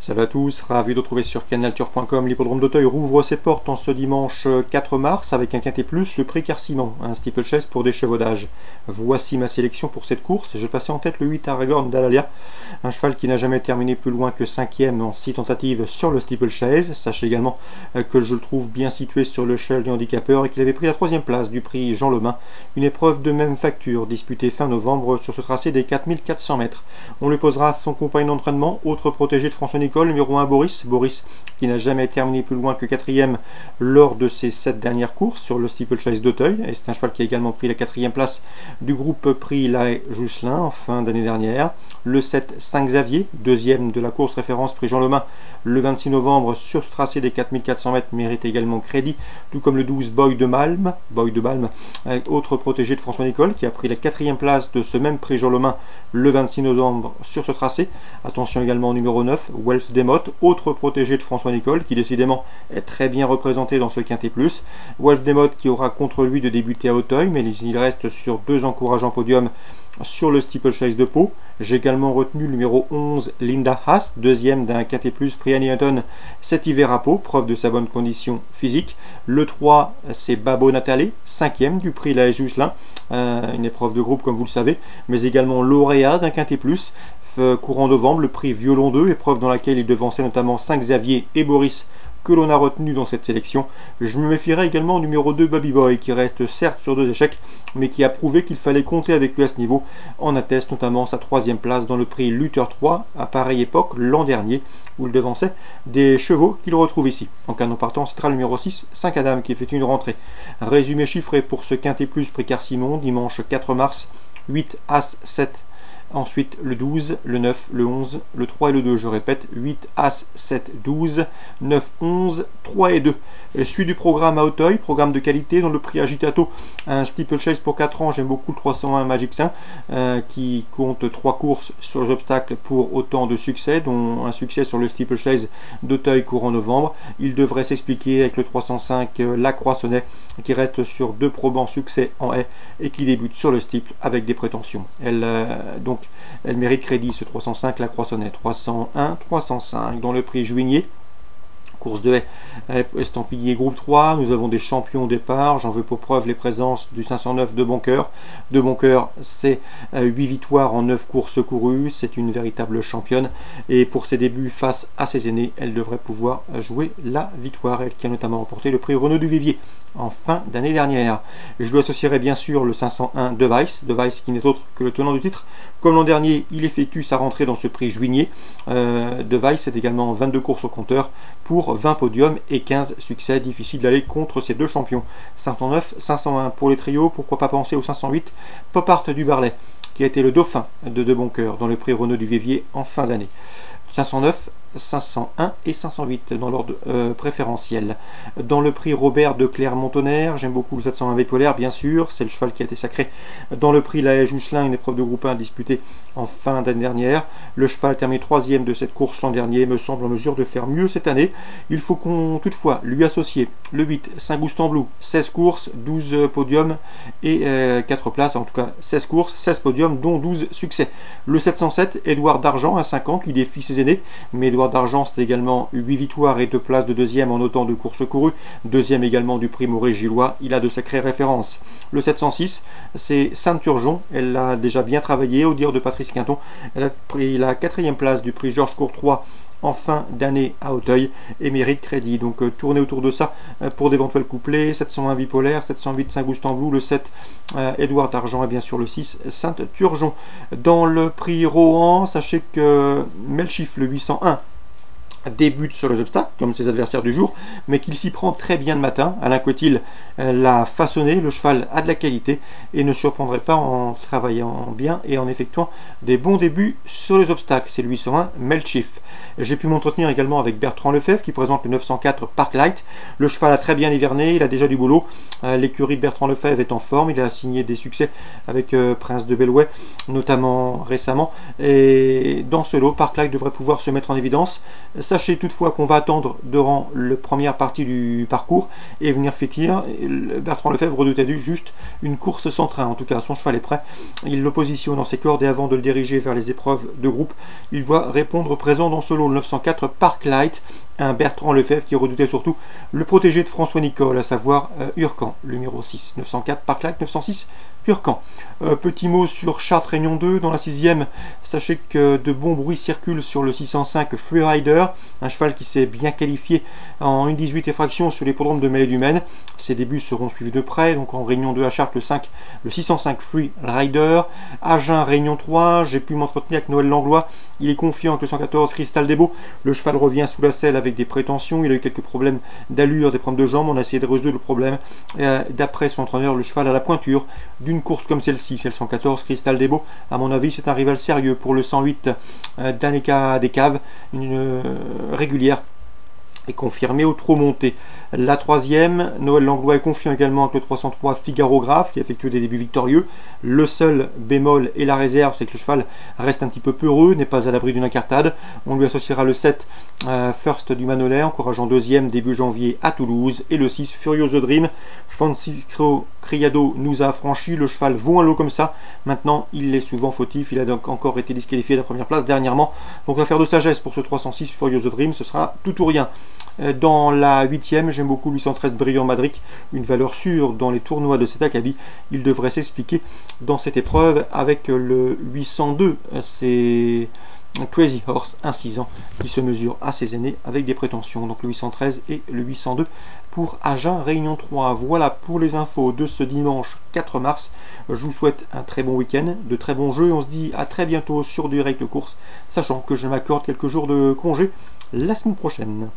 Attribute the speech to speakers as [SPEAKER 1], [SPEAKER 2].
[SPEAKER 1] Salut à tous, ravi de retrouver sur canalturf.com. L'hippodrome d'Auteuil rouvre ses portes en ce dimanche 4 mars avec un quintet plus, le prix Carcimon, un steeplechase pour des chevaudages. Voici ma sélection pour cette course. Je passais en tête le 8 Aragorn d'Alalia, un cheval qui n'a jamais terminé plus loin que 5e en 6 tentatives sur le steeplechase. Sachez également que je le trouve bien situé sur le cheval du handicapeur et qu'il avait pris la 3e place du prix Jean Lemain, une épreuve de même facture disputée fin novembre sur ce tracé des 4400 mètres. On lui posera son compagnon d'entraînement, autre protégé de François Nicole, numéro 1 Boris qui n'a jamais terminé plus loin que 4e lors de ses 7 dernières courses sur le steeplechase d'Auteuil, et c'est un cheval qui a également pris la 4e place du groupe prix La Jousselin en fin d'année dernière. Le 7 Saint-Xavier, 2e de la course référence prix Jean Lemain le 26 novembre sur ce tracé des 4400 mètres, mérite également crédit, tout comme le 12 Boy de Balme, autre protégé de François Nicole qui a pris la 4e place de ce même prix Jean Lemain le 26 novembre sur ce tracé. Attention également au numéro 9 Welf Demotte, autre protégé de François Nicole qui décidément est très bien représenté dans ce quintet plus. Welf Demotte qui aura contre lui de débuter à Auteuil, mais il reste sur 2 encourageants podiums sur le steeplechase de Pau. J'ai également retenu le numéro 11 Linda Haas, 2e d'un quintet plus prix Annie Hutton cet hiver à Pau, preuve de sa bonne condition physique. Le 3 c'est Babo Natale, 5e du prix La Jousselin, une épreuve de groupe comme vous le savez, mais également lauréat d'un quintet plus courant novembre, le prix Violon 2, épreuve dans laquelle il devançait notamment Saint-Xavier et Boris que l'on a retenu dans cette sélection. Je me méfierai également au numéro 2 Baby Boy qui reste certes sur 2 échecs mais qui a prouvé qu'il fallait compter avec lui à ce niveau. En atteste notamment sa 3e place dans le prix Luther 3 à pareille époque l'an dernier où il devançait des chevaux qu'il retrouve ici. En canon partant, ce sera le numéro 6 Saint-Adam qui effectue une rentrée. Résumé chiffré pour ce quintet plus prix Carcimon dimanche 4 mars, 8 As 7. Ensuite le 12, le 9, le 11, le 3 et le 2, je répète, 8, As, 7, 12, 9, 11, 3 et 2. Suite du programme à Auteuil, programme de qualité dans le prix Agitato, un steeplechase pour 4 ans, j'aime beaucoup le 301 Magic Saint, qui compte 3 courses sur les obstacles pour autant de succès, dont un succès sur le steeplechase d'Auteuil courant novembre. Il devrait s'expliquer avec le 305 La Croissonnet, qui reste sur 2 probants succès en haie et qui débute sur le steeple avec des prétentions. Elle mérite crédit ce 305 La Croissonnet. 301, 305 dans le prix Juigné. Course de haie, estampillé groupe 3, nous avons des champions au départ, j'en veux pour preuve les présences du 509 de Boncoeur. De Boncoeur, c'est 8 victoires en 9 courses courues, c'est une véritable championne, et pour ses débuts face à ses aînés, elle devrait pouvoir jouer la victoire, elle qui a notamment remporté le prix Renaud Duvivier en fin d'année dernière. Je lui associerai bien sûr le 501 de Weiss qui n'est autre que le tenant du titre. Comme l'an dernier, il effectue sa rentrée dans ce prix Juigné. De Weiss, c'est également 22 courses au compteur pour 20 podiums et 15 succès. Difficile d'aller contre ces deux champions. 509, 501 pour les trios, pourquoi pas penser au 508 Pop Art du Barlet, qui a été le dauphin de Boncoeur dans le prix Renaud Duvivier en fin d'année. 509, 501 et 508 dans l'ordre préférentiel. Dans le prix Robert de Clermont-Tonnerre, j'aime beaucoup le 720 bipolaire, bien sûr, c'est le cheval qui a été sacré dans le prix La Jousselin, une épreuve de groupe 1 disputée en fin d'année dernière. Le cheval a terminé 3e de cette course l'an dernier, me semble en mesure de faire mieux cette année. Il faut toutefois lui associer le 8 Saint-Goustan Blue, 16 courses, 12 podiums et 4 places, en tout cas 16 courses, 16 podiums, dont 12 succès. Le 707 Édouard d'Argent à 5 ans qui défie ses aînés, mais Édouard d'Argent c'est également 8 victoires et 2 places de 2e en autant de courses courues, 2e également du prix Maurice Gillois, il a de sacrées références. Le 706 c'est Sainte-Turgeon, elle l'a déjà bien travaillé au dire de Patrice Quinton, elle a pris la 4e place du prix Georges Courtois en fin d'année à Auteuil et mérite crédit. Donc tournez autour de ça pour d'éventuels couplets. 701 bipolaire, 708 Saint-Goustan Blue, le 7 Édouard d'Argent et bien sûr le 6 Sainte-Turgeon. Dans le prix Rohan, sachez que Melchif, le 801, débute sur les obstacles, comme ses adversaires du jour, mais qu'il s'y prend très bien le matin. Alain Cotil l'a façonné, le cheval a de la qualité et ne surprendrait pas en travaillant bien et en effectuant des bons débuts sur les obstacles. C'est le 801 Melchif. J'ai pu m'entretenir également avec Bertrand Lefebvre qui présente le 904 Parklight. Le cheval a très bien hiverné, il a déjà du boulot. L'écurie de Bertrand Lefebvre est en forme, il a signé des succès avec Prince de Bellouet, notamment récemment. Et dans ce lot, Parklight devrait pouvoir se mettre en évidence. Sachez toutefois qu'on va attendre durant la première partie du parcours et venir fêtir. Bertrand Lefebvre redoutait juste une course sans train, en tout cas son cheval est prêt. Il le positionne dans ses cordes et avant de le diriger vers les épreuves de groupe, il doit répondre présent dans ce lot, le 904 Parklight, un Bertrand Lefebvre qui redoutait surtout le protégé de François Nicole, à savoir Hurcan, le numéro 6. 904 Parklight, 906 Hurcan. Petit mot sur Chartres Réunion 2 dans la 6e. Sachez que de bons bruits circulent sur le 605 Freerider, un cheval qui s'est bien qualifié en 1,18 effraction sur l'hippodrome de Mêlée-du-Maine. Ses débuts seront suivis de près, donc en Réunion 2 à Chartres, le 605 Freerider. Agen Réunion 3, j'ai pu m'entretenir avec Noël Langlois. Il est confiant avec le 114 Cristal des Beaux. Le cheval revient sous la selle avec des prétentions. Il a eu quelques problèmes d'allure, des problèmes de jambes. On a essayé de résoudre le problème. D'après son entraîneur, le cheval a la pointure d'une course comme celle-ci. C'est le 114 Cristal des Beaux. À mon avis, c'est un rival sérieux pour le 108 d'Aneka des Caves, une régulière est confirmé au trot monté. La 3e, Noël Langlois est confiant également avec le 303 Figaro Graf qui effectue des débuts victorieux. Le seul bémol et la réserve, c'est que le cheval reste un petit peu peureux, n'est pas à l'abri d'une incartade. On lui associera le 7 First du Manolet, encourageant 2e début janvier à Toulouse, et le 6 Furioso Dream. Francisco Criado nous a affranchi, le cheval vaut un lot comme ça. Maintenant, il est souvent fautif, il a donc encore été disqualifié de la première place dernièrement. Donc l'affaire de sagesse pour ce 306 Furioso Dream, ce sera tout ou rien. Dans la 8e, j'aime beaucoup 813 Brillant Madric, une valeur sûre dans les tournois de cet acabit. Il devrait s'expliquer dans cette épreuve avec le 802, c'est Crazy Horse, un 6 ans, qui se mesure à ses aînés avec des prétentions. Donc le 813 et le 802 pour Agen Réunion 3. Voilà pour les infos de ce dimanche 4 mars. Je vous souhaite un très bon week-end, de très bons jeux. On se dit à très bientôt sur Direct Course, sachant que je m'accorde quelques jours de congé la semaine prochaine.